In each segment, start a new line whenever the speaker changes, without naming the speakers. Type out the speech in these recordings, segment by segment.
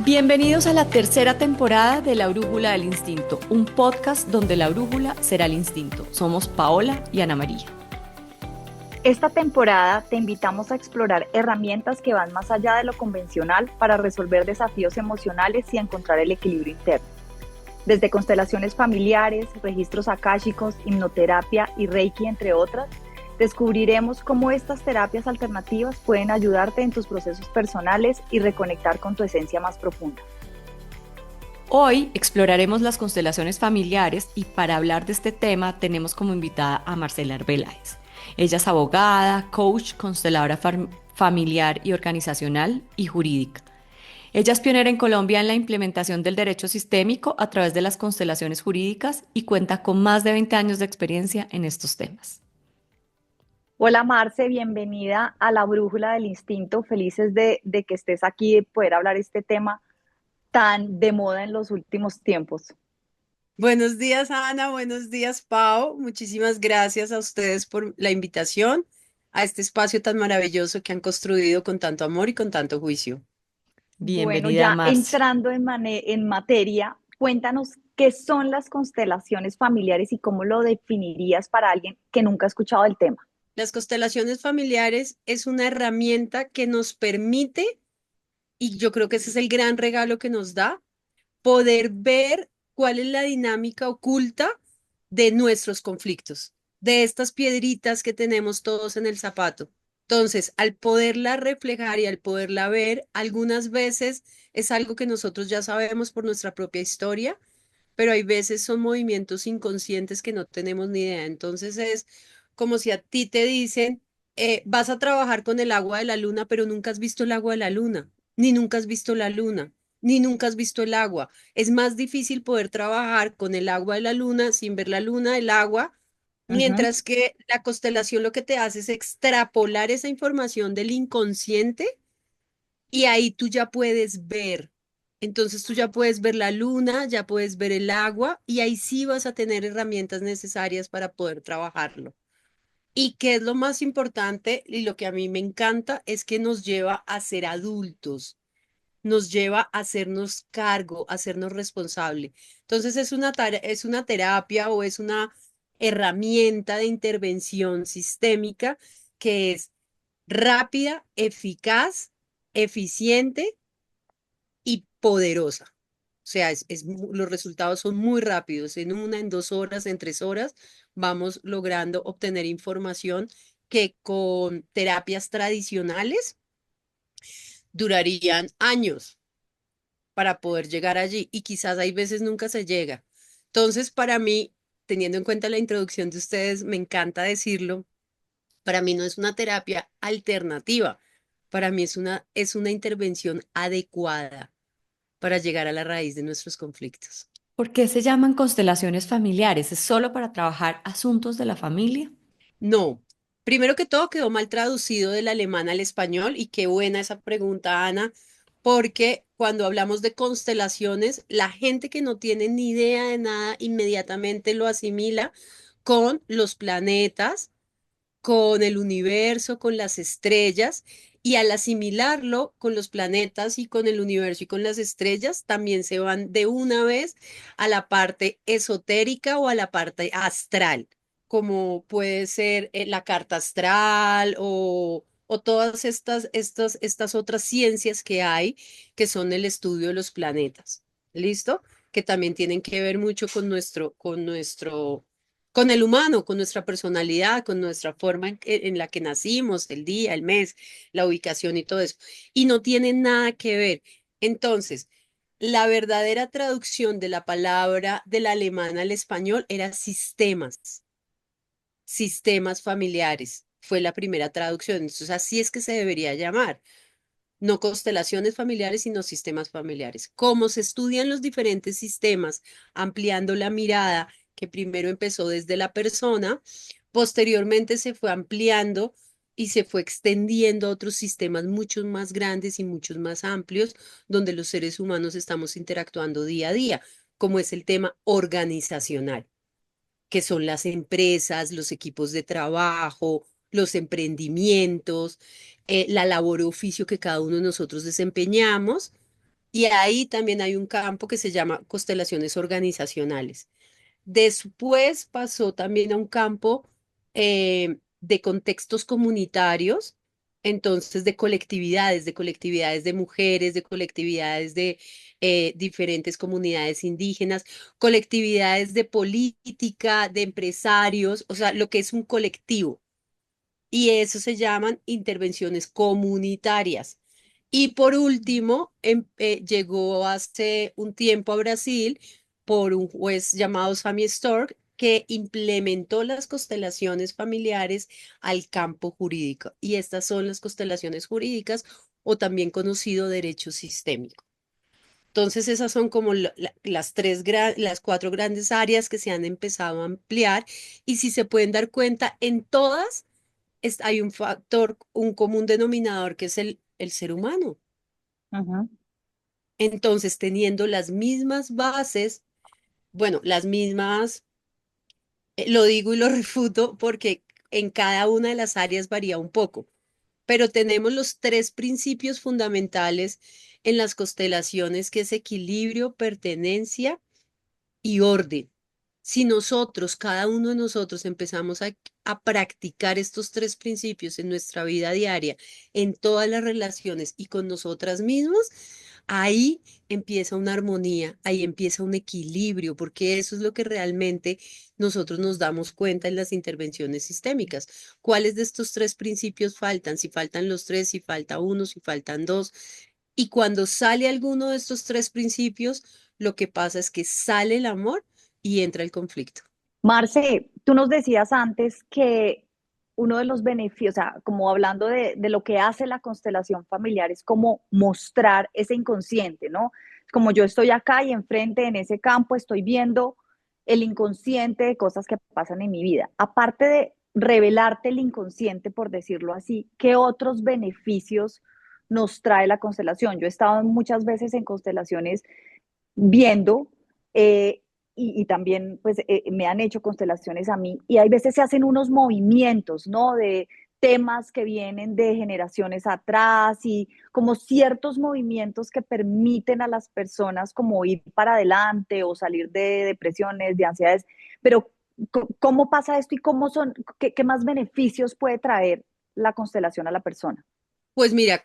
Bienvenidos a la tercera temporada de La Brújula del Instinto, un podcast donde la brújula será el instinto. Somos Paola y Ana María.
Esta temporada te invitamos a explorar herramientas que van más allá de lo convencional para resolver desafíos emocionales y encontrar el equilibrio interno. Desde constelaciones familiares, registros akáshicos, hipnoterapia y Reiki, entre otras, descubriremos cómo estas terapias alternativas pueden ayudarte en tus procesos personales y reconectar con tu esencia más profunda.
Hoy exploraremos las constelaciones familiares y para hablar de este tema tenemos como invitada a Marcela Arbeláez. Ella es abogada, coach, consteladora familiar y organizacional y jurídica. Ella es pionera en Colombia en la implementación del derecho sistémico a través de las constelaciones jurídicas y cuenta con más de 20 años de experiencia en estos temas.
Hola Marce, bienvenida a la Brújula del Instinto. Felices de que estés aquí y de poder hablar este tema tan de moda en los últimos tiempos.
Buenos días, Ana. Buenos días, Pau. Muchísimas gracias a ustedes por la invitación a este espacio tan maravilloso que han construido con tanto amor y con tanto juicio.
Bueno,
Bienvenida,
ya
Marce.
entrando en materia, cuéntanos qué son las constelaciones familiares y cómo lo definirías para alguien que nunca ha escuchado el tema.
Las constelaciones familiares es una herramienta que nos permite, y yo creo que ese es el gran regalo que nos da, poder ver cuál es la dinámica oculta de nuestros conflictos, de estas piedritas que tenemos todos en el zapato. Entonces, al poderla reflejar y al poderla ver, algunas veces es algo que nosotros ya sabemos por nuestra propia historia, pero hay veces son movimientos inconscientes que no tenemos ni idea. Entonces es como si a ti te dicen, vas a trabajar con el agua de la luna, pero nunca has visto el agua de la luna, ni nunca has visto la luna, ni nunca has visto el agua. Es más difícil poder trabajar con el agua de la luna sin ver la luna, el agua.
Ujú.
Mientras que la constelación lo que te hace es extrapolar esa información del inconsciente y ahí tú ya puedes ver. Entonces tú ya puedes ver la luna, ya puedes ver el agua y ahí sí vas a tener herramientas necesarias para poder trabajarlo. Y qué es lo más importante y lo que a mí me encanta es que nos lleva a ser adultos, nos lleva a hacernos cargo, a hacernos responsable. Entonces es una terapia o es una herramienta de intervención sistémica que es rápida, eficaz, eficiente y poderosa. O sea, los resultados son muy rápidos. En una, en 2 horas, en 3 horas, vamos logrando obtener información que con terapias tradicionales durarían años para poder llegar allí y quizás hay veces nunca se llega. Entonces, para mí, teniendo en cuenta la introducción de ustedes, me encanta decirlo, para mí no es una terapia alternativa, para mí es una intervención adecuada para llegar a la raíz de nuestros conflictos.
¿Por qué se llaman constelaciones familiares? ¿Es solo para trabajar asuntos de la familia?
No, primero que todo quedó mal traducido del alemán al español y qué buena esa pregunta, Ana, porque cuando hablamos de constelaciones, la gente que no tiene ni idea de nada inmediatamente lo asimila con los planetas, con el universo, con las estrellas, y al asimilarlo con los planetas y con el universo y con las estrellas, también se van de una vez a la parte esotérica o a la parte astral, como puede ser la carta astral o todas estas otras ciencias que hay, que son el estudio de los planetas. ¿Listo? Que también tienen que ver mucho con el humano, con nuestra personalidad, con nuestra forma en la que nacimos, el día, el mes, la ubicación y todo eso. Y no tiene nada que ver. Entonces, la verdadera traducción de la palabra del alemán al español era sistemas, sistemas familiares. Fue la primera traducción. Entonces, así es que se debería llamar. No constelaciones familiares, sino sistemas familiares. Cómo se estudian los diferentes sistemas, ampliando la mirada, que primero empezó desde la persona, posteriormente se fue ampliando y se fue extendiendo a otros sistemas muchos más grandes y muchos más amplios, donde los seres humanos estamos interactuando día a día, como es el tema organizacional, que son las empresas, los equipos de trabajo, los emprendimientos, la labor o oficio que cada uno de nosotros desempeñamos, Y ahí también hay un campo que se llama constelaciones organizacionales. Después pasó también a un campo de contextos comunitarios, entonces de colectividades de mujeres, de colectividades de diferentes comunidades indígenas, colectividades de política, de empresarios, o sea, lo que es un colectivo. Y eso se llaman intervenciones comunitarias. Y por último, llegó hace un tiempo a Brasil por un juez llamado Sammy Stork que implementó las constelaciones familiares al campo jurídico. Y estas son las constelaciones jurídicas o también conocido derecho sistémico. Entonces, esas son como las cuatro grandes áreas que se han empezado a ampliar y si se pueden dar cuenta, en todas hay un factor, un común denominador que es el ser humano.
Ujú.
Entonces, teniendo las mismas bases, bueno, las mismas, lo digo y lo refuto porque en cada una de las áreas varía un poco, pero tenemos los tres principios fundamentales en las constelaciones, que es equilibrio, pertenencia y orden. Si nosotros, cada uno de nosotros, empezamos a practicar estos tres principios en nuestra vida diaria, en todas las relaciones y con nosotras mismas, ahí empieza una armonía, ahí empieza un equilibrio, porque eso es lo que realmente nosotros nos damos cuenta en las intervenciones sistémicas. ¿Cuáles de estos tres principios faltan? Si faltan los tres, si falta uno, si faltan dos. Y cuando sale alguno de estos tres principios, lo que pasa es que sale el amor y entra el conflicto.
Marce, tú nos decías antes que uno de los beneficios, o sea, como hablando de lo que hace la constelación familiar, es como mostrar ese inconsciente, ¿no? Como yo estoy acá y enfrente en ese campo estoy viendo el inconsciente de cosas que pasan en mi vida. Aparte de revelarte el inconsciente, por decirlo así, ¿qué otros beneficios nos trae la constelación? Yo he estado muchas veces en constelaciones viendo eh, y también pues me han hecho constelaciones a mí y hay veces se hacen unos movimientos, ¿no? De temas que vienen de generaciones atrás y como ciertos movimientos que permiten a las personas como ir para adelante o salir de depresiones, de ansiedades, pero ¿cómo pasa esto y cómo son, qué más beneficios puede traer la constelación a la persona?
Pues mira,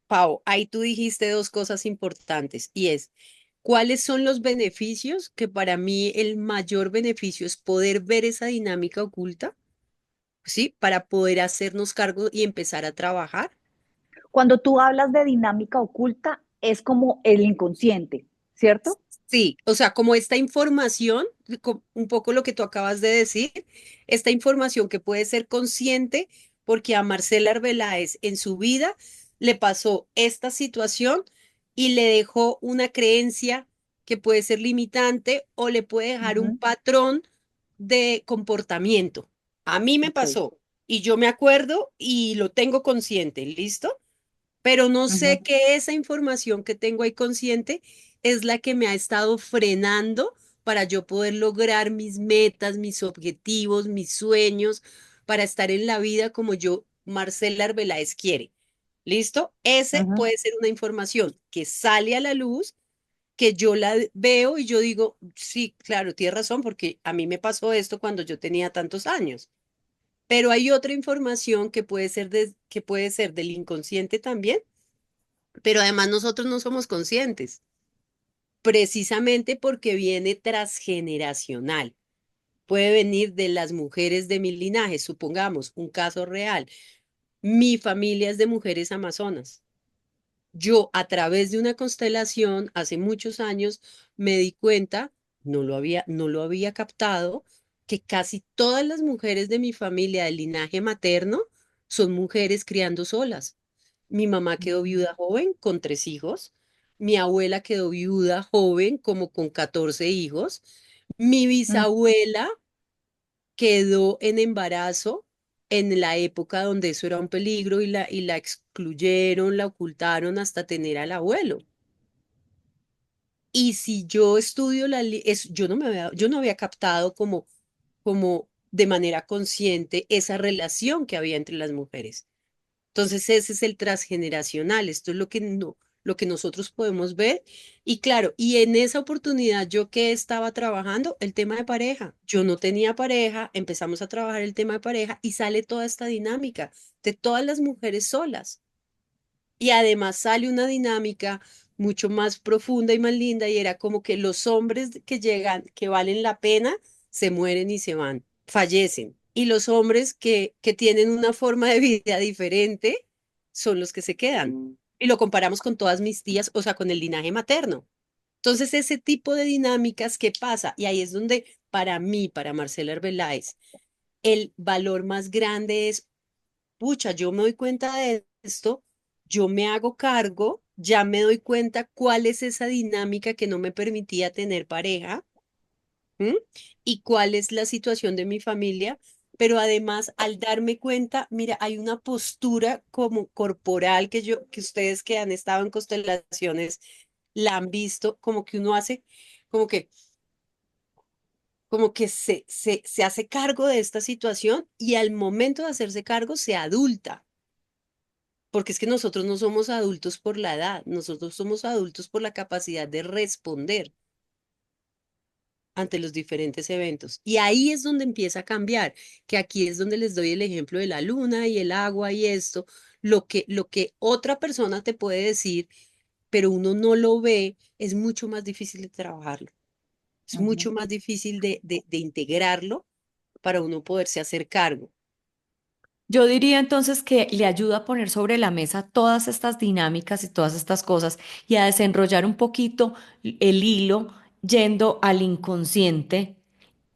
Pau, ahí tú dijiste dos cosas importantes y es, ¿cuáles son los beneficios? Que para mí el mayor beneficio es poder ver esa dinámica oculta, ¿sí? Para poder hacernos cargo y empezar a trabajar.
Cuando tú hablas de dinámica oculta, es como el inconsciente, ¿cierto?
Sí, o sea, como esta información, un poco lo que tú acabas de decir, esta información que puede ser consciente, porque a Marcela Arbeláez en su vida le pasó esta situación y le dejó una creencia que puede ser limitante o le puede dejar un
Ujú.
patrón de comportamiento. A mí me
Ok.
pasó y yo me acuerdo y lo tengo consciente, ¿listo? Pero no
Ujú.
sé que esa información que tengo ahí consciente es la que me ha estado frenando para yo poder lograr mis metas, mis objetivos, mis sueños, para estar en la vida como yo, Marcela Arbeláez, quiere. ¿Listo? Ese
Ujú.
puede ser una información que sale a la luz, que yo la veo y yo digo, sí, claro, tienes razón, porque a mí me pasó esto cuando yo tenía tantos años. Pero hay otra información que puede ser del inconsciente también, pero además nosotros no somos conscientes, precisamente porque viene transgeneracional. Puede venir de las mujeres de mi linaje, supongamos un caso real. Mi familia es de mujeres amazonas. Yo a través de una constelación hace muchos años me di cuenta, no lo había captado, que casi todas las mujeres de mi familia del linaje materno son mujeres criando solas. Mi mamá quedó viuda joven con tres hijos. Mi abuela quedó viuda joven como con 14 hijos. Mi
Mm.
bisabuela quedó en embarazo en la época donde eso era un peligro y la excluyeron, la ocultaron hasta tener al abuelo. Y si yo estudio yo no había captado como de manera consciente esa relación que había entre las mujeres. Entonces ese es el transgeneracional, esto es lo que nosotros podemos ver. Y claro, y en esa oportunidad yo que estaba trabajando el tema de pareja, yo no tenía pareja, empezamos a trabajar el tema de pareja y sale toda esta dinámica de todas las mujeres solas. Y además sale una dinámica mucho más profunda y más linda y era como que los hombres que llegan, que valen la pena, se mueren y se van, fallecen. Y los hombres que tienen una forma de vida diferente son los que se quedan. Y lo comparamos con todas mis tías, o sea, con el linaje materno. Entonces, ese tipo de dinámicas, ¿qué pasa? Y ahí es donde, para mí, para Marcela Arbeláez, el valor más grande es pucha, yo me doy cuenta de esto, yo me hago cargo, ya me doy cuenta cuál es esa dinámica que no me permitía tener pareja, ¿m? Y cuál es la situación de mi familia, pero además al darme cuenta, mira, hay una postura como corporal que ustedes que han estado en constelaciones la han visto, como que uno hace, como que, como que se hace cargo de esta situación y al momento de hacerse cargo se adulta. Porque es que nosotros no somos adultos por la edad, nosotros somos adultos por la capacidad de responder ante los diferentes eventos. Y ahí es donde empieza a cambiar, que aquí es donde les doy el ejemplo de la luna y el agua y esto, lo que otra persona te puede decir, pero uno no lo ve, es mucho más difícil de trabajarlo, es
Ujú.
mucho más difícil de integrarlo para uno poderse hacer cargo.
Yo diría entonces que le ayuda a poner sobre la mesa todas estas dinámicas y todas estas cosas y a desenrollar un poquito el hilo yendo al inconsciente.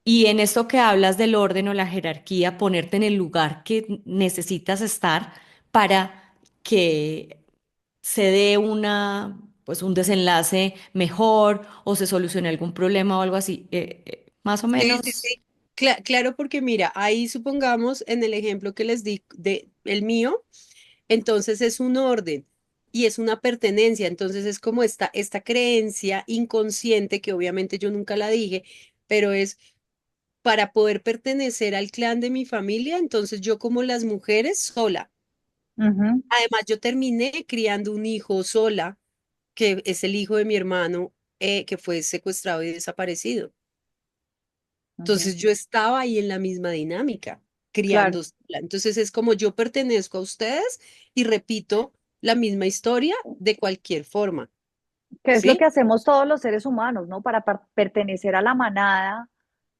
Y en esto que hablas del orden o la jerarquía, ponerte en el lugar que necesitas estar para que se dé pues un desenlace mejor o se solucione algún problema o algo así. Más o
Sí, sí,
menos.
sí. Claro, porque mira, ahí supongamos en el ejemplo que les di de el mío, entonces es un orden y es una pertenencia, entonces es como esta creencia inconsciente que obviamente yo nunca la dije, pero es para poder pertenecer al clan de mi familia, entonces yo como las mujeres sola.
Ujú.
Además, yo terminé criando un hijo sola, que es el hijo de mi hermano, que fue secuestrado y desaparecido.
Ujú.
Entonces yo estaba ahí en la misma dinámica,
Claro,
criando sola. Entonces es como yo pertenezco a ustedes y repito la misma historia de cualquier forma,
que es lo que
¿sí?
hacemos todos los seres humanos, ¿no? Para pertenecer a la manada,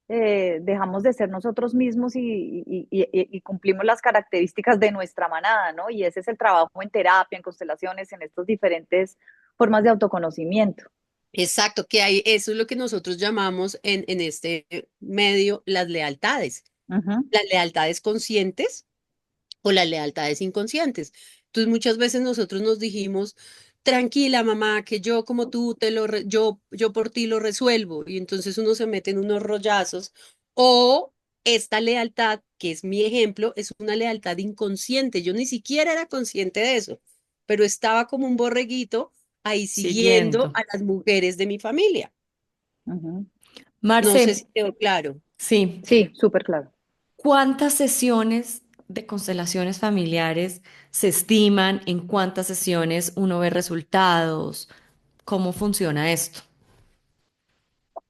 dejamos de ser nosotros mismos y cumplimos las características de nuestra manada, ¿no? Y ese es el trabajo en terapia, en constelaciones, en estas diferentes formas de autoconocimiento.
Exacto, que hay, eso es lo que nosotros llamamos en este medio las lealtades.
Ujú.
Las lealtades conscientes o las lealtades inconscientes. Entonces muchas veces nosotros nos dijimos, tranquila mamá, que yo como tú yo por ti lo resuelvo y entonces uno se mete en unos rollazos o esta lealtad, que es mi ejemplo, es una lealtad inconsciente. Yo ni siquiera era consciente de eso, pero estaba como un borreguito ahí siguiendo
Siguiendo.
a las mujeres de mi familia.
Ujú.
No sé si
Marce,
quedó claro.
sí.
Sí, súper claro.
¿Cuántas sesiones de constelaciones familiares se estiman? ¿En cuántas sesiones uno ve resultados? ¿Cómo funciona esto?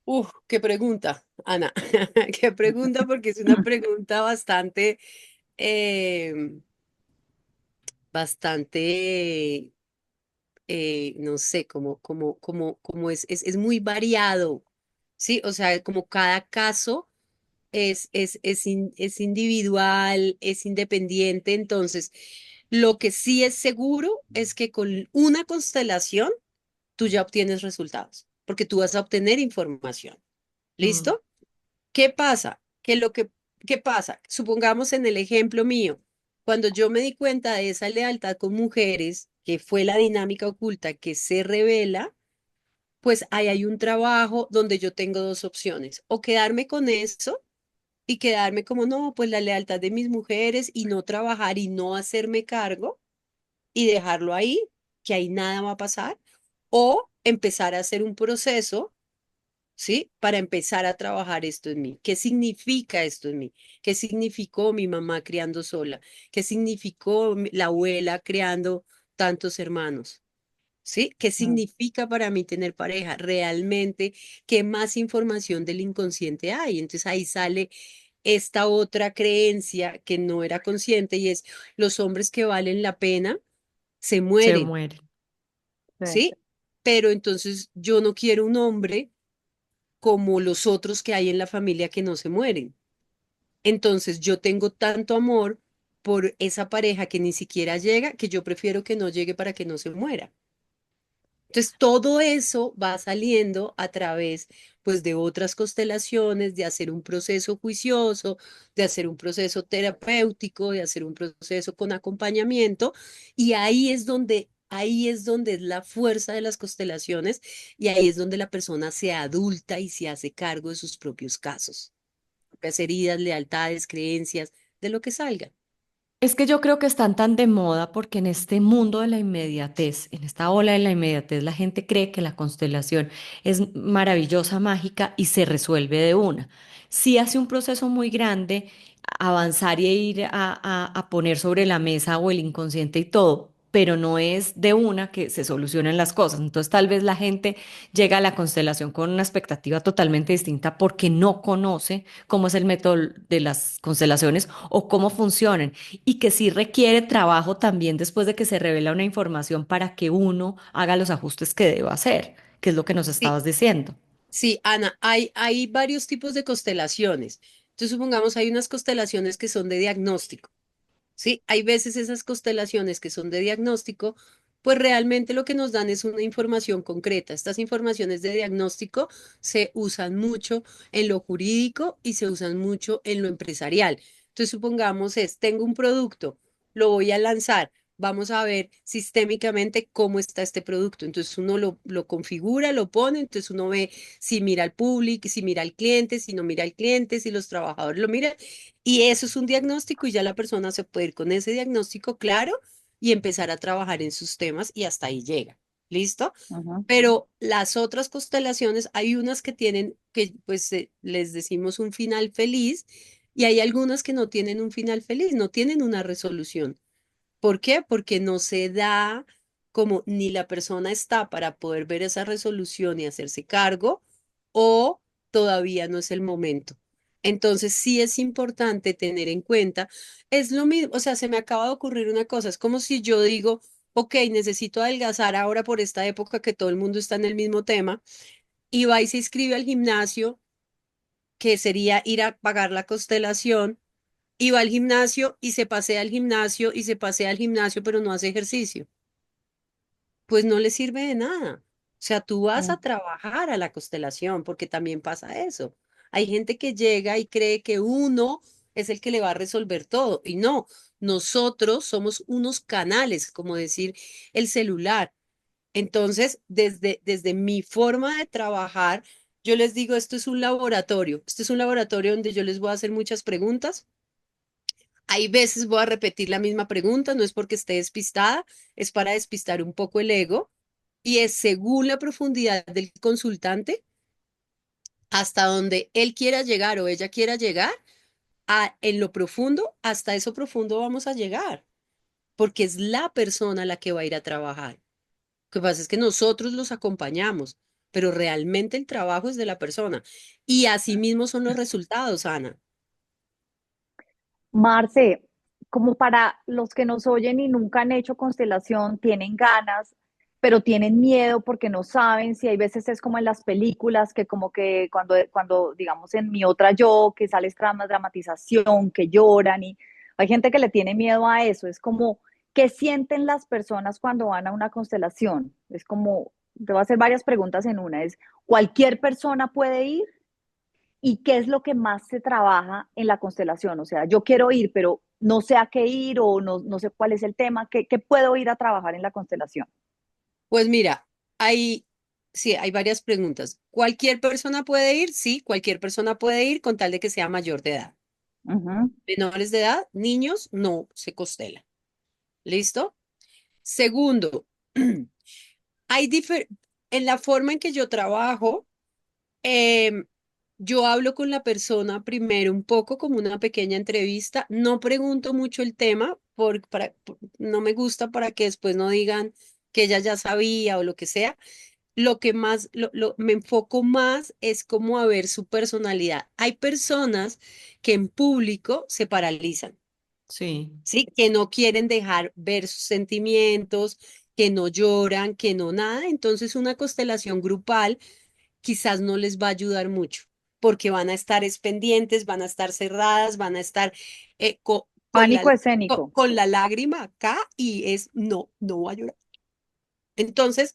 Uf, qué pregunta, Ana. Qué pregunta, porque es una pregunta bastante, eh, bastante, no sé, como es muy variado, ¿sí? O sea, como cada caso es individual, es independiente. Entonces, lo que sí es seguro es que con una constelación tú ya obtienes resultados, porque tú vas a obtener información.
Mm,
¿Listo? ¿Qué pasa? ¿Qué pasa? Supongamos en el ejemplo mío, cuando yo me di cuenta de esa lealtad con mujeres, que fue la dinámica oculta que se revela, pues ahí hay un trabajo donde yo tengo dos opciones, o quedarme con eso y quedarme como, no, pues la lealtad de mis mujeres y no trabajar y no hacerme cargo y dejarlo ahí, que ahí nada va a pasar, o empezar a hacer un proceso, ¿sí? Para empezar a trabajar esto en mí. ¿Qué significa esto en mí? ¿Qué significó mi mamá criando sola? ¿Qué significó la abuela criando tantos hermanos? ¿Sí? ¿Qué
Mm.
significa para mí tener pareja? Realmente, ¿qué más información del inconsciente hay? Entonces ahí sale esta otra creencia que no era consciente y es los hombres que valen la pena se
Se
mueren,
muere.
Sí.
¿sí? Pero entonces yo no quiero un hombre como los otros que hay en la familia que no se mueren. Entonces yo tengo tanto amor por esa pareja que ni siquiera llega, que yo prefiero que no llegue para que no se muera. Entonces, todo eso va saliendo a través, pues, de otras constelaciones, de hacer un proceso juicioso, de hacer un proceso terapéutico, de hacer un proceso con acompañamiento, y ahí es donde es la fuerza de las constelaciones, y ahí es donde la persona se adulta y se hace cargo de sus propios casos, propias heridas, lealtades, creencias, de lo que salga.
Es que yo creo que están tan de moda porque en este mundo de la inmediatez, en esta ola de la inmediatez, la gente cree que la constelación es maravillosa, mágica y se resuelve de una. Sí hace un proceso muy grande avanzar y ir a poner sobre la mesa o el inconsciente y todo, pero no es de una que se solucionen las cosas. Entonces tal vez la gente llega a la constelación con una expectativa totalmente distinta porque no conoce cómo es el método de las constelaciones o cómo funcionan y que sí requiere trabajo también después de que se revela una información para que uno haga los ajustes que deba hacer, que es lo que nos
Sí,
estabas diciendo.
sí, Ana, hay varios tipos de constelaciones. Entonces, supongamos, hay unas constelaciones que son de diagnóstico. Sí, hay veces esas constelaciones que son de diagnóstico, pues realmente lo que nos dan es una información concreta. Estas informaciones de diagnóstico se usan mucho en lo jurídico y se usan mucho en lo empresarial. Entonces, supongamos tengo un producto, lo voy a lanzar. Vamos a ver sistémicamente cómo está este producto. Entonces uno lo configura, lo pone, entonces uno ve si mira al público, si mira al cliente, si no mira al cliente, si los trabajadores lo miran. Y eso es un diagnóstico y ya la persona se puede ir con ese diagnóstico claro y empezar a trabajar en sus temas y hasta ahí llega. ¿Listo?
Ujú.
Pero las otras constelaciones, hay unas que tienen, que pues les decimos un final feliz y hay algunas que no tienen un final feliz, no tienen una resolución. ¿Por qué? Porque no se da como ni la persona está para poder ver esa resolución y hacerse cargo o todavía no es el momento. Entonces sí es importante tener en cuenta, es lo mismo, o sea, se me acaba de ocurrir una cosa, es como si yo digo, ok, necesito adelgazar ahora por esta época que todo el mundo está en el mismo tema, y va y se inscribe al gimnasio, que sería ir a pagar la constelación y va al gimnasio y se pasea al gimnasio y se pasea al gimnasio, pero no hace ejercicio. Pues no le sirve de nada. O sea, tú vas
Mm.
a trabajar a la constelación porque también pasa eso. Hay gente que llega y cree que uno es el que le va a resolver todo y no, nosotros somos unos canales, como decir el celular. Entonces, desde mi forma de trabajar, yo les digo, esto es un laboratorio. Esto es un laboratorio donde yo les voy a hacer muchas preguntas. Hay veces voy a repetir la misma pregunta, no es porque esté despistada, es para despistar un poco el ego y es según la profundidad del consultante hasta donde él quiera llegar o ella quiera llegar, en lo profundo, hasta eso profundo vamos a llegar, porque es la persona la que va a ir a trabajar. Lo que pasa es que nosotros los acompañamos, pero realmente el trabajo es de la persona y así mismo son los resultados, Ana.
Marce, como para los que nos oyen y nunca han hecho constelación, tienen ganas, pero tienen miedo porque no saben si hay veces es como en las películas, que como que cuando digamos en Mi Otra Yo, que sale esta dramatización, que lloran y hay gente que le tiene miedo a eso, es como, ¿qué sienten las personas cuando van a una constelación? Es como, te voy a hacer varias preguntas en una, es, ¿cualquier persona puede ir? ¿Y qué es lo que más se trabaja en la constelación? O sea, yo quiero ir, pero no sé a qué ir o no sé cuál es el tema. ¿Qué puedo ir a trabajar en la constelación?
Pues mira, sí, hay varias preguntas. ¿Cualquier persona puede ir? Sí, cualquier persona puede ir con tal de que sea mayor de edad.
Ujú.
Menores de edad, niños, no se costela. ¿Listo? Segundo, hay en la forma en que yo trabajo, em, yo hablo con la persona primero un poco como una pequeña entrevista. No pregunto mucho el tema no me gusta para que después no digan que ella ya sabía o lo que sea, lo que más, me enfoco más es como a ver su personalidad. Hay personas que en público se paralizan,
Sí,
¿sí? Que no quieren dejar ver sus sentimientos, que no lloran, que no nada. Entonces una constelación grupal quizás no les va a ayudar mucho, porque van a estar pendientes, van a estar cerradas, van a estar
Pánico escénico.
con la lágrima acá y es, no, no voy a llorar. Entonces,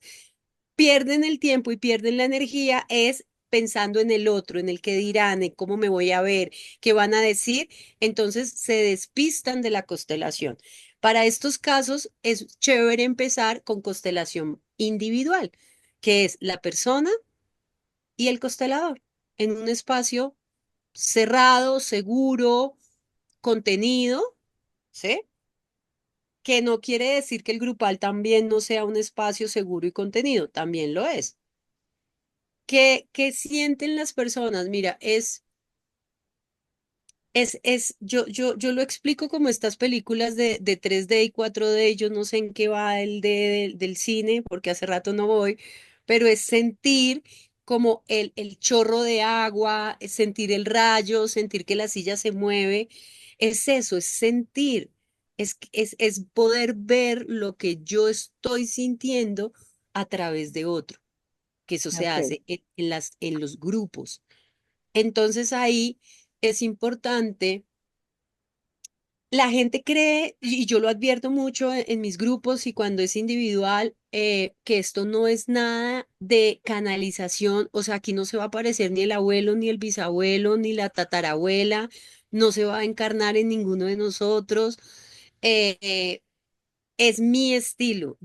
pierden el tiempo y pierden la energía es pensando en el otro, en el que dirán, en cómo me voy a ver, qué van a decir. Entonces, se despistan de la constelación. Para estos casos, es chévere empezar con constelación individual, que es la persona y el constelador, en un espacio cerrado, seguro, contenido, ¿sí? Que no quiere decir que el grupal también no sea un espacio seguro y contenido, también lo es. ¿Qué sienten las personas? Mira, yo lo explico como estas películas de 3D y 4D, yo no sé en qué va del cine, porque hace rato no voy, pero es sentir como el chorro de agua, es sentir el rayo, sentir que la silla se mueve, es eso, es sentir, es poder ver lo que yo estoy sintiendo a través de otro, que eso se
Ok,
hace en los grupos. Entonces ahí es importante. La gente cree, y yo lo advierto mucho en mis grupos y cuando es individual, que esto no es nada de canalización, o sea, aquí no se va a aparecer ni el abuelo, ni el bisabuelo, ni la tatarabuela, no se va a encarnar en ninguno de nosotros. eh, eh, es mi estilo,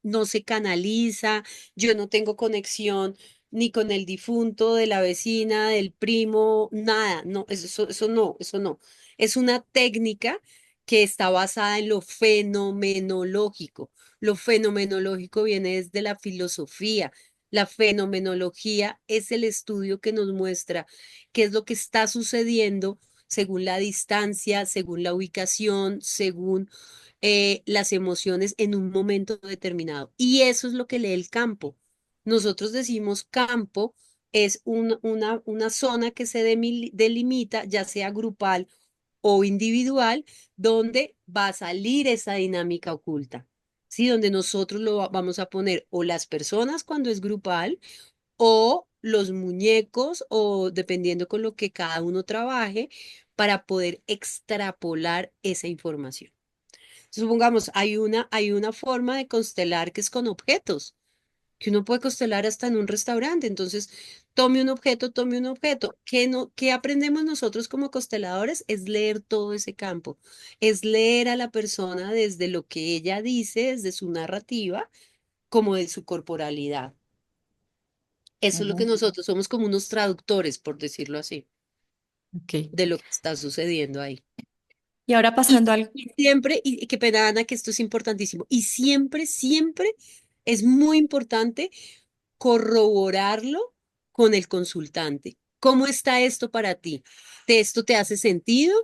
no se canaliza, yo no tengo conexión ni con el difunto de la vecina, del primo, nada, no, eso no, eso no. Es una técnica que está basada en lo fenomenológico. Lo fenomenológico viene desde la filosofía. La fenomenología es el estudio que nos muestra qué es lo que está sucediendo según la distancia, según la ubicación, según las emociones en un momento determinado. Y eso es lo que lee el campo. Nosotros decimos campo es una zona que se delimita, ya sea grupal o individual, donde va a salir esa dinámica oculta. ¿Sí? Donde nosotros vamos a poner o las personas cuando es grupal o los muñecos o dependiendo con lo que cada uno trabaje para poder extrapolar esa información. Supongamos, hay una forma de constelar que es con objetos, que uno puede constelar hasta en un restaurante. Entonces, tome un objeto. ¿Qué aprendemos nosotros como consteladores? Es leer todo ese campo, es leer a la persona desde lo que ella dice, desde su narrativa, como de su corporalidad. Eso es lo que
ujú,
nosotros somos como unos traductores, por decirlo así,
ok.
de lo que está sucediendo ahí.
Y ahora
Y,
pasando al...
y siempre, y qué pena, Ana, que esto es importantísimo, y siempre, siempre es muy importante corroborarlo con el consultante. ¿Cómo está esto para ti? ¿Esto te hace sentido?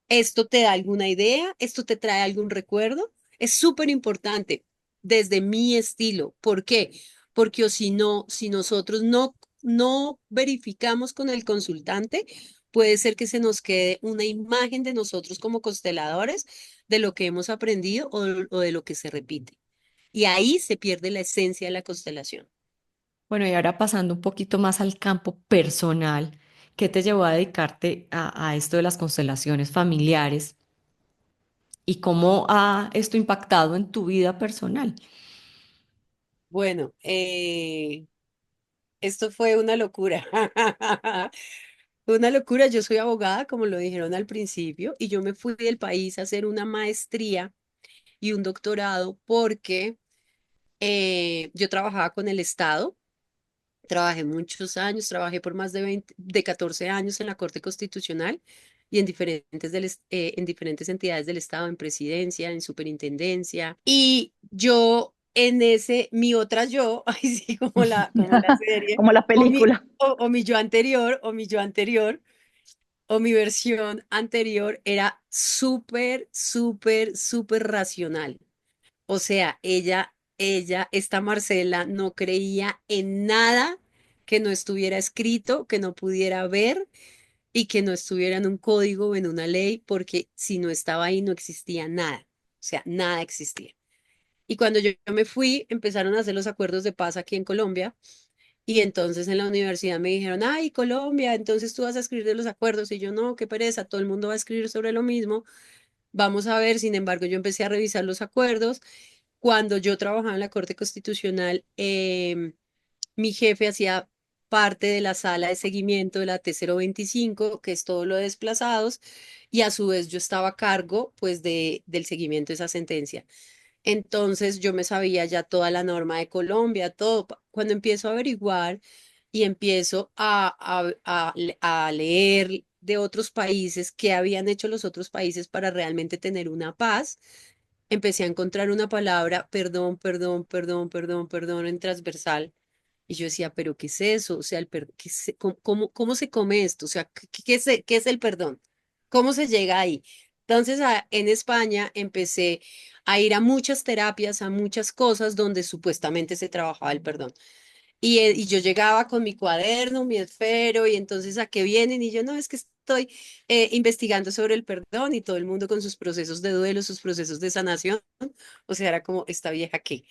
¿Esto te da alguna idea? ¿Esto te trae algún recuerdo? Es súper importante desde mi estilo. ¿Por qué? Porque o si no, si nosotros no verificamos con el consultante, puede ser que se nos quede una imagen de nosotros como consteladores, de lo que hemos aprendido o de lo que se repite. Y ahí se pierde la esencia de la constelación.
Bueno, y ahora pasando un poquito más al campo personal, ¿qué te llevó a dedicarte a esto de las constelaciones familiares y cómo ha esto impactado en tu vida personal?
Bueno, esto fue una locura. Fue una locura. Yo soy abogada, como lo dijeron al principio, y yo me fui del país a hacer una maestría y un doctorado porque yo trabajaba con el Estado. Trabajé muchos años, trabajé por más de 20, de 14 años en la Corte Constitucional y en diferentes entidades del Estado, en presidencia, en superintendencia. Y yo en mi otra yo, ay sí, como la serie,
como la película.
o mi yo anterior, o mi versión anterior era súper, súper, súper racional. O sea, ella esta Marcela, no creía en nada que no estuviera escrito, que no pudiera ver y que no estuviera en un código o en una ley, porque si no estaba ahí no existía nada, o sea, nada existía. Y cuando yo me fui, empezaron a hacer los acuerdos de paz aquí en Colombia. Y entonces en la universidad me dijeron, ay, Colombia, entonces tú vas a escribir de los acuerdos. Y yo, no, qué pereza, todo el mundo va a escribir sobre lo mismo. Vamos a ver, sin embargo, yo empecé a revisar los acuerdos. Cuando yo trabajaba en la Corte Constitucional, mi jefe hacía parte de la sala de seguimiento de la T025, que es todo lo de desplazados, y a su vez yo estaba a cargo, pues, del seguimiento de esa sentencia. Entonces yo me sabía ya toda la norma de Colombia, todo. Cuando empiezo a averiguar y empiezo a leer de otros países, qué habían hecho los otros países para realmente tener una paz, empecé a encontrar una palabra, perdón, perdón, perdón, perdón, perdón, en transversal. Y yo decía, pero ¿qué es eso? O sea, ¿cómo se come esto? O sea, ¿qué es el perdón? ¿Cómo se llega ahí? Entonces, en España empecé a ir a muchas terapias, a muchas cosas donde supuestamente se trabajaba el perdón. Y yo llegaba con mi cuaderno, mi esfero, y entonces ¿a qué vienen? Y yo, no, es que estoy investigando sobre el perdón y todo el mundo con sus procesos de duelo, sus procesos de sanación. O sea, era como, ¿esta vieja qué?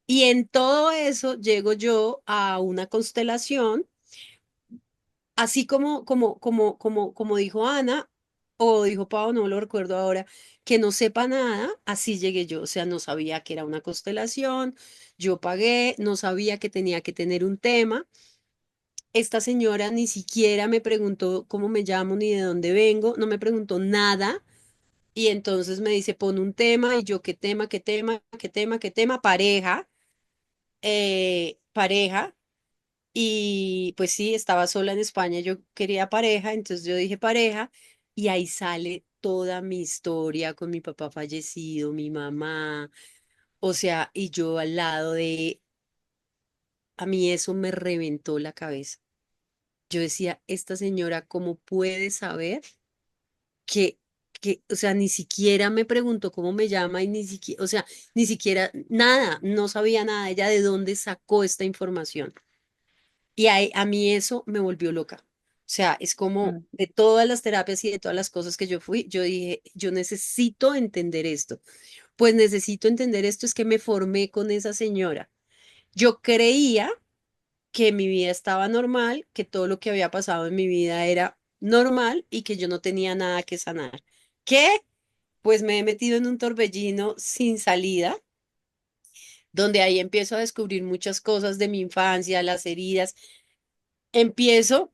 Y en todo eso llego yo a una constelación, así como dijo Ana, o dijo Pau, no lo recuerdo ahora, que no sepa nada, así llegué yo. O sea, no sabía que era una constelación, yo pagué, no sabía que tenía que tener un tema. Esta señora ni siquiera me preguntó cómo me llamo ni de dónde vengo, no me preguntó nada. Y entonces me dice, pon un tema, y yo, ¿qué tema, qué tema, qué tema, qué tema? Pareja, pareja. Y pues sí, estaba sola en España, yo quería pareja, entonces yo dije pareja, y ahí sale toda mi historia con mi papá fallecido, mi mamá, o sea, y yo al lado de, a mí eso me reventó la cabeza. Yo decía, esta señora, ¿cómo puede saber que, o sea, ni siquiera me preguntó cómo me llama y ni siquiera, o sea, ni siquiera nada, no sabía nada ella de dónde sacó esta información? Y a mí eso me volvió loca. O sea, es como
Mm,
de todas las terapias y de todas las cosas que yo fui, yo dije, yo necesito entender esto. Pues necesito entender esto, es que me formé con esa señora. Yo creía que mi vida estaba normal, que todo lo que había pasado en mi vida era normal y que yo no tenía nada que sanar. ¿Qué? Pues me he metido en un torbellino sin salida, donde ahí empiezo a descubrir muchas cosas de mi infancia, las heridas. Empiezo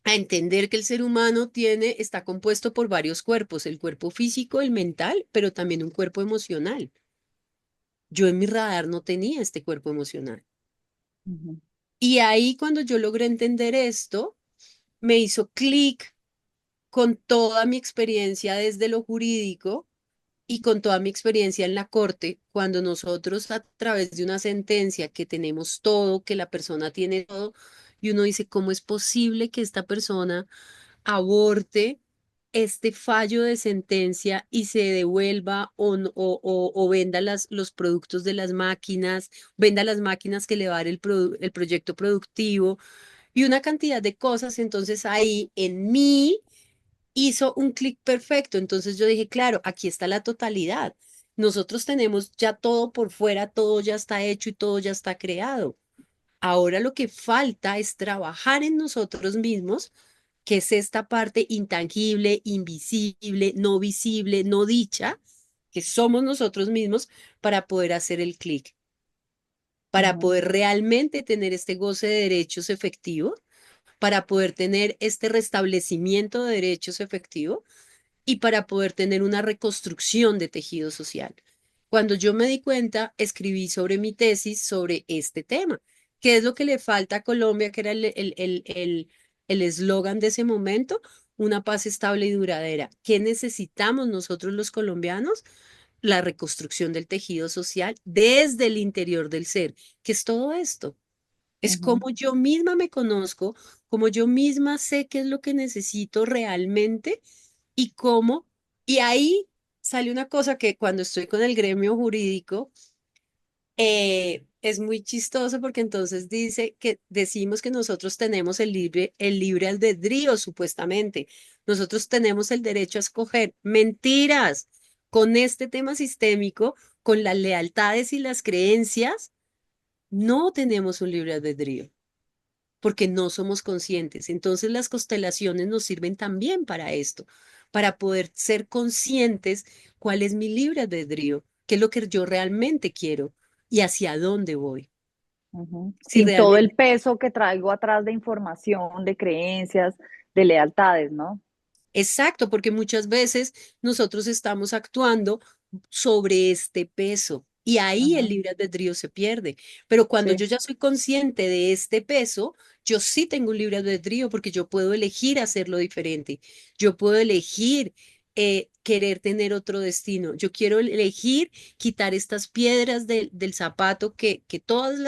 a entender que el ser humano está compuesto por varios cuerpos, el cuerpo físico, el mental, pero también un cuerpo emocional. Yo en mi radar no tenía este cuerpo emocional.
ujú,
Y ahí cuando yo logré entender esto, me hizo clic con toda mi experiencia desde lo jurídico y con toda mi experiencia en la corte, cuando nosotros a través de una sentencia que tenemos todo, que la persona tiene todo, y uno dice, ¿cómo es posible que esta persona aborte este fallo de sentencia y se devuelva o venda los productos de las máquinas, venda las máquinas que le va a dar el proyecto productivo y una cantidad de cosas? Entonces ahí en mí hizo un clic perfecto. Entonces yo dije, claro, aquí está la totalidad. Nosotros tenemos ya todo por fuera, todo ya está hecho y todo ya está creado. Ahora lo que falta es trabajar en nosotros mismos, que es esta parte intangible, invisible, no visible, no dicha, que somos nosotros mismos para poder hacer el clic, para
ujú,
poder realmente tener este goce de derechos efectivo, para poder tener este restablecimiento de derechos efectivo y para poder tener una reconstrucción de tejido social. Cuando yo me di cuenta, escribí sobre mi tesis sobre este tema. ¿Qué es lo que le falta a Colombia, que era el eslogan de ese momento? Una paz estable y duradera. ¿Qué necesitamos nosotros los colombianos? La reconstrucción del tejido social desde el interior del ser. ¿Qué es todo esto? Es
ujú,
como yo misma me conozco, como yo misma sé qué es lo que necesito realmente y cómo. Y ahí sale una cosa que cuando estoy con el gremio jurídico, Es muy chistoso porque entonces dice que decimos que nosotros tenemos el libre albedrío, supuestamente. Nosotros tenemos el derecho a escoger. Mentiras. Con este tema sistémico, con las lealtades y las creencias, no tenemos un libre albedrío porque no somos conscientes. Entonces las constelaciones nos sirven también para esto, para poder ser conscientes cuál es mi libre albedrío, qué es lo que yo realmente quiero y hacia dónde voy.
Ujú.
Si
Sin todo el
realmente
peso que traigo atrás de información, de creencias, de lealtades, ¿no?
Exacto, porque muchas veces nosotros estamos actuando sobre este peso y ahí el
Ujú.
libre albedrío se pierde. Pero cuando
Sí.
yo ya soy consciente de este peso, yo sí tengo un libre albedrío porque yo puedo elegir hacerlo diferente. Yo puedo elegir querer tener otro destino. Yo quiero elegir quitar estas piedras del zapato que todos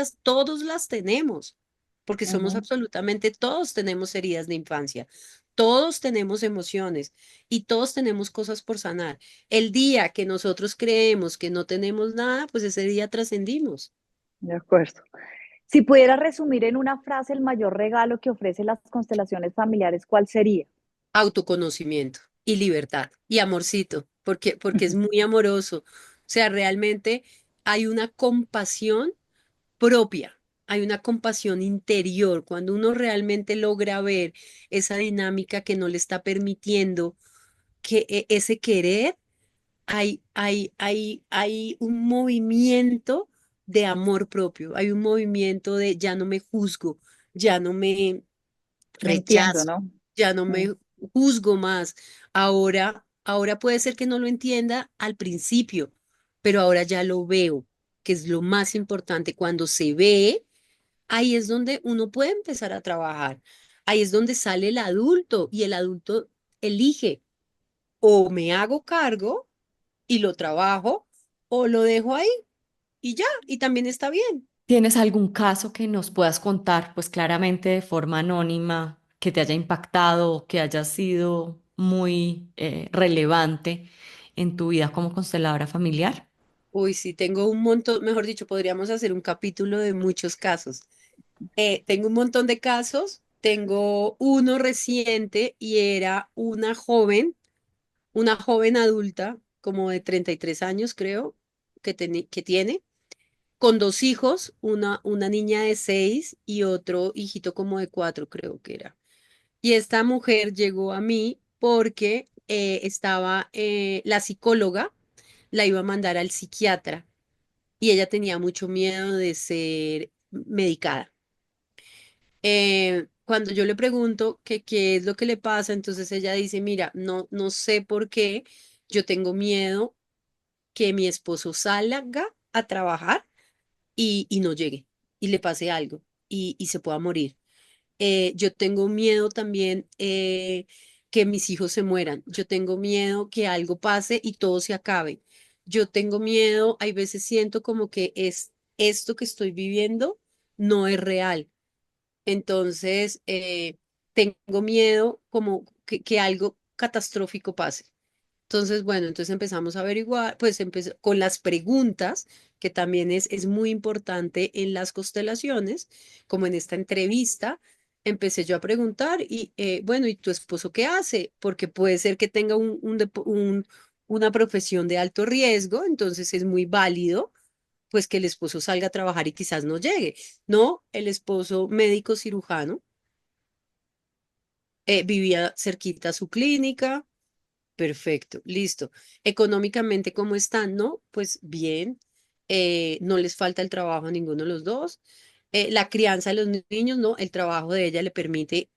las tenemos, porque somos
Ujú.
absolutamente, todos tenemos heridas de infancia. Todos tenemos emociones y todos tenemos cosas por sanar. El día que nosotros creemos que no tenemos nada, pues ese día trascendimos.
De acuerdo. Si pudiera resumir en una frase el mayor regalo que ofrece las constelaciones familiares, ¿cuál sería?
Autoconocimiento y libertad y amorcito, porque es muy amoroso. O sea, realmente hay una compasión propia, hay una compasión interior. Cuando uno realmente logra ver esa dinámica que no le está permitiendo que ese querer hay un movimiento de amor propio, hay un movimiento de ya no me juzgo, ya no me
Me entiendo,
rechazo,
¿no?
ya no
Mm.
me juzgo más. Ahora puede ser que no lo entienda al principio, pero ahora ya lo veo, que es lo más importante. Cuando se ve, ahí es donde uno puede empezar a trabajar. Ahí es donde sale el adulto y el adulto elige o me hago cargo y lo trabajo o lo dejo ahí y ya, y también está bien.
¿Tienes algún caso que nos puedas contar, pues claramente de forma anónima, que te haya impactado o que haya sido muy relevante en tu vida como consteladora familiar?
Uy, sí, tengo un montón, mejor dicho, podríamos hacer un capítulo de muchos casos. Tengo un montón de casos, tengo uno reciente y era una joven adulta, como de 33 años creo, que tiene, con dos hijos, una niña de 6 y otro hijito como de 4 creo que era. Y esta mujer llegó a mí porque estaba la psicóloga, la iba a mandar al psiquiatra y ella tenía mucho miedo de ser medicada. Cuando yo le pregunto que qué es lo que le pasa, entonces ella dice, mira, no sé por qué yo tengo miedo que mi esposo salga a trabajar y no llegue y le pase algo y se pueda morir. Yo tengo miedo también que mis hijos se mueran. Yo tengo miedo que algo pase y todo se acabe. Yo tengo miedo, hay veces siento como que es esto que estoy viviendo no es real. Entonces, tengo miedo como que algo catastrófico pase. Entonces, bueno, entonces empezamos a averiguar, pues empezó con las preguntas, que también es muy importante en las constelaciones, como en esta entrevista, empecé yo a preguntar y, bueno, ¿y tu esposo qué hace? Porque puede ser que tenga una profesión de alto riesgo, entonces es muy válido, pues que el esposo salga a trabajar y quizás no llegue. No, el esposo médico cirujano vivía cerquita a su clínica. Perfecto, listo. Económicamente, ¿cómo están? No, pues bien, no les falta el trabajo a ninguno de los dos. La crianza de los niños, no, el trabajo de ella le permite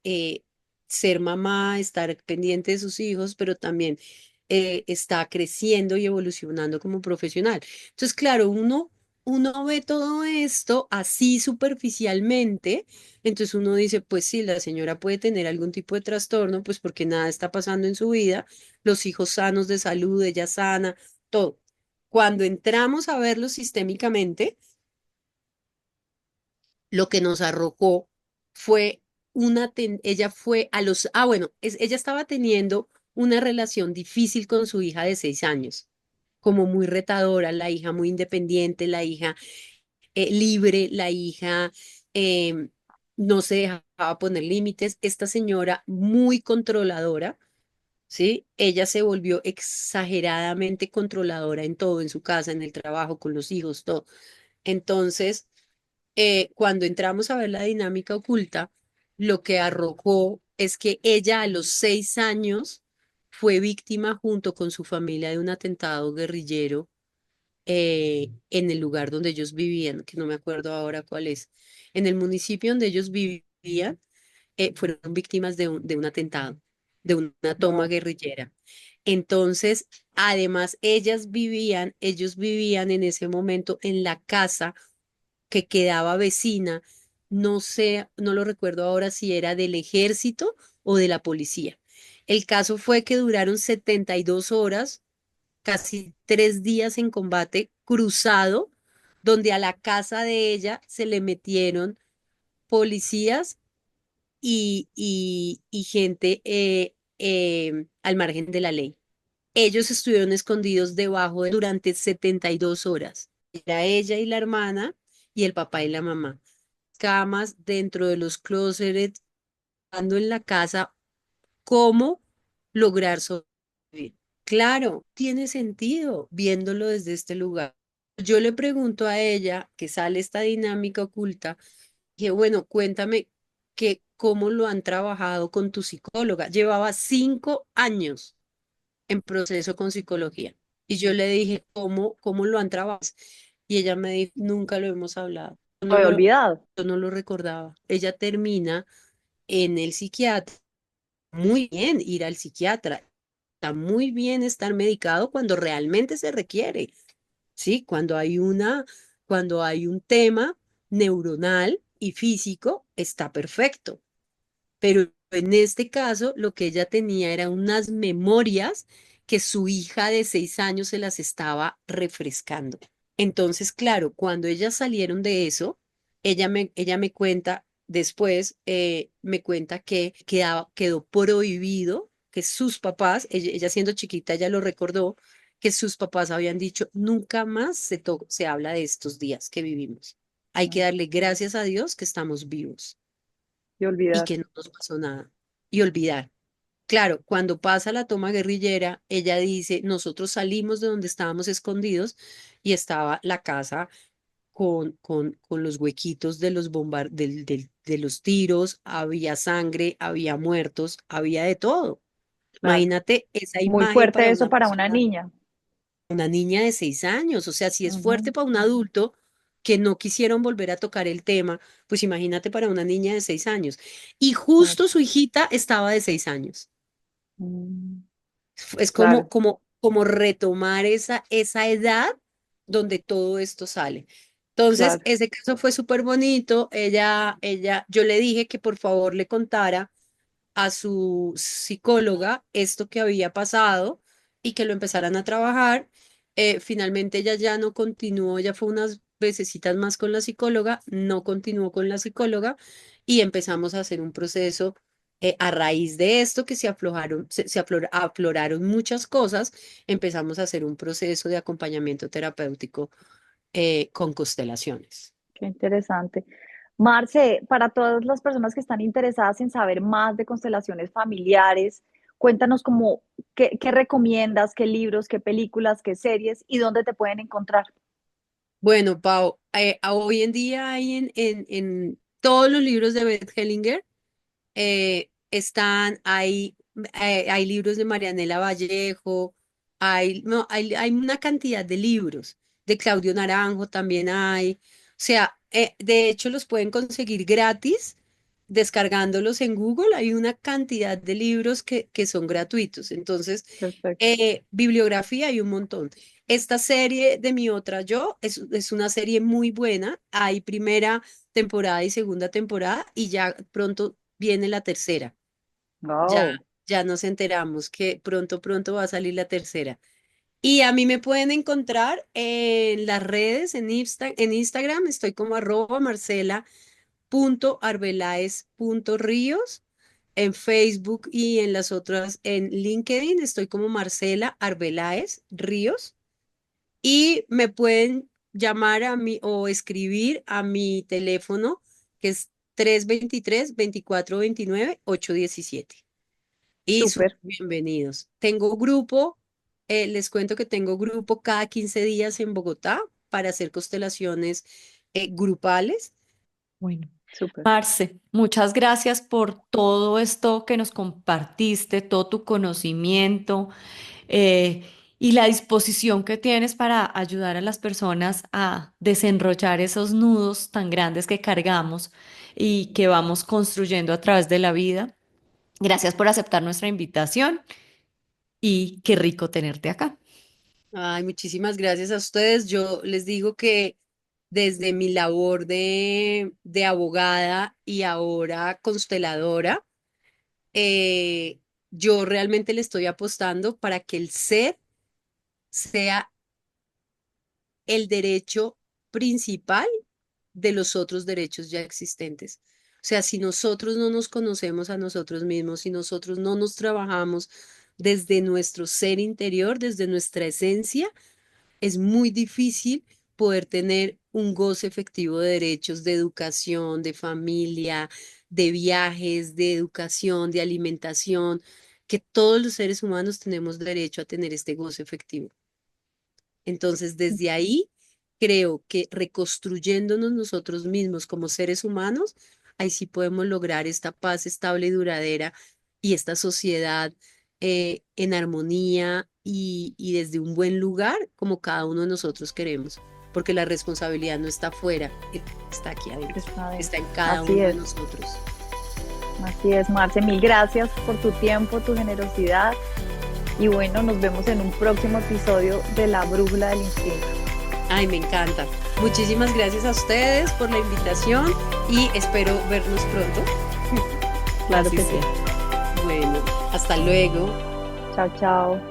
ser mamá, estar pendiente de sus hijos, pero también está creciendo y evolucionando como profesional. Entonces, claro, uno ve todo esto así superficialmente, entonces uno dice, pues sí, la señora puede tener algún tipo de trastorno, pues porque nada está pasando en su vida, los hijos sanos de salud, ella sana, todo. Cuando entramos a verlo sistémicamente, lo que nos arrojó fue ella fue a bueno, ella estaba teniendo una relación difícil con su hija de 6 años, como muy retadora, la hija muy independiente, la hija libre, la hija em, no se dejaba poner límites. Esta señora muy controladora, ¿sí? Ella se volvió exageradamente controladora en todo, en su casa, en el trabajo, con los hijos, todo. Entonces, cuando entramos a ver la dinámica oculta, lo que arrojó es que ella a los 6 años fue víctima junto con su familia de un atentado guerrillero en el lugar donde ellos vivían, que no me acuerdo ahora cuál es. En el municipio donde ellos vivían, fueron víctimas de un atentado, de una toma
No,
guerrillera. Entonces, además, ellos vivían en ese momento en la casa que quedaba vecina, no sé, no lo recuerdo ahora si era del ejército o de la policía. El caso fue que duraron 72 horas, casi 3 días en combate cruzado, donde a la casa de ella se le metieron policías y gente al margen de la ley. Ellos estuvieron escondidos durante 72 horas. Era ella y la hermana y el papá y la mamá. Camas dentro de los closets, ando en la casa, ¿cómo lograr sobrevivir? Claro, tiene sentido viéndolo desde este lugar. Yo le pregunto a ella, que sale esta dinámica oculta, que bueno, cuéntame que cómo lo han trabajado con tu psicóloga. Llevaba 5 años en proceso con psicología. Y yo le dije, ¿cómo lo han trabajado? Y ella me dijo, nunca lo hemos hablado.
lo he olvidado.
Yo no lo recordaba. Ella termina en el psiquiatra. Muy bien ir al psiquiatra. Está muy bien estar medicado cuando realmente se requiere. Sí, cuando hay un tema neuronal y físico, está perfecto. Pero en este caso, lo que ella tenía eran unas memorias que su hija de 6 años se las estaba refrescando. Entonces, claro, cuando ellas salieron de eso, ella me cuenta después, me cuenta que quedó prohibido que sus papás, ella siendo chiquita, ella lo recordó, que sus papás habían dicho, nunca más se habla de estos días que vivimos. Hay que darle gracias a Dios que estamos vivos
Y
y
olvidar.
que no nos pasó nada. Y olvidar. Claro, cuando pasa la toma guerrillera, ella dice, nosotros salimos de donde estábamos escondidos y estaba la casa con los huequitos de de los tiros, había sangre, había muertos, había de todo.
Claro.
Imagínate esa
Muy
imagen
fuerte
para
eso
una
para una
persona,
niña.
una niña de 6 años. O sea, si es
Ujú.
fuerte para un adulto que no quisieron volver a tocar el tema, pues imagínate para una niña de 6 años. Y
Claro.
justo su hijita estaba de 6 años.
Mm,
Es
claro,
como retomar esa edad donde todo esto sale. Entonces,
claro.
ese caso fue súper bonito. Yo le dije que por favor le contara a su psicóloga esto que había pasado y que lo empezaran a trabajar. Finalmente ella ya no continuó, ella fue unas vecesitas más con la psicóloga, no continuó con la psicóloga y empezamos a hacer un proceso a raíz de esto que afloraron muchas cosas, empezamos a hacer un proceso de acompañamiento terapéutico con constelaciones.
Qué interesante. Marce, para todas las personas que están interesadas en saber más de constelaciones familiares, cuéntanos como qué recomiendas, qué libros, qué películas, qué series y dónde te pueden encontrar.
Bueno, Pau, hoy en día hay en todos los libros de Beth Hellinger, hay libros de Marianela Vallejo, no, hay una cantidad de libros, de Claudio Naranjo también hay. O sea, de hecho los pueden conseguir gratis descargándolos en Google. Hay una cantidad de libros que son gratuitos. Entonces,
Perfecto.
bibliografía hay un montón. Esta serie de Mi Otra Yo es una serie muy buena. Hay primera temporada y segunda temporada y ya pronto viene la tercera. Ya,
Wow,
ya nos enteramos que pronto va a salir la tercera. Y a mí me pueden encontrar en las redes, en Instagram, estoy como @marcela.arbeláez.ríos. En Facebook y en las otras, en LinkedIn, estoy como Marcela Arbeláez Ríos. Y me pueden llamar a mí o escribir a mi teléfono, que es 323-2429-817. Y súper
Súper.
bienvenidos. Tengo grupo, les cuento que tengo grupo cada 15 días en Bogotá para hacer constelaciones grupales.
Bueno,
Súper.
Marce, muchas gracias por todo esto que nos compartiste, todo tu conocimiento eh, y la disposición que tienes para ayudar a las personas a desenrollar esos nudos tan grandes que cargamos y que vamos construyendo a través de la vida. Gracias por aceptar nuestra invitación y qué rico tenerte acá.
Ay, muchísimas gracias a ustedes. Yo les digo que desde mi labor de abogada y ahora consteladora, eh, yo realmente le estoy apostando para que el ser sea el derecho principal de los otros derechos ya existentes. O sea, si nosotros no nos conocemos a nosotros mismos, si nosotros no nos trabajamos desde nuestro ser interior, desde nuestra esencia, es muy difícil poder tener un goce efectivo de derechos de educación, de familia, de viajes, de educación, de alimentación, que todos los seres humanos tenemos derecho a tener este goce efectivo. Entonces, desde ahí, creo que reconstruyéndonos nosotros mismos como seres humanos, ahí sí podemos lograr esta paz estable y duradera y esta sociedad en armonía y desde un buen lugar como cada uno de nosotros queremos, porque la responsabilidad no está afuera, está aquí adentro,
Está
está
adentro.
en cada
Así
uno de
es.
nosotros.
Así es, Marce. Mil gracias por tu tiempo, tu generosidad. Y bueno, nos vemos en un próximo episodio de La Brújula del Instinto.
Ay, me encanta. Muchísimas gracias a ustedes por la invitación y espero vernos pronto.
Claro
Así
que sí.
sea.
Bueno, hasta luego.
Chao, chao.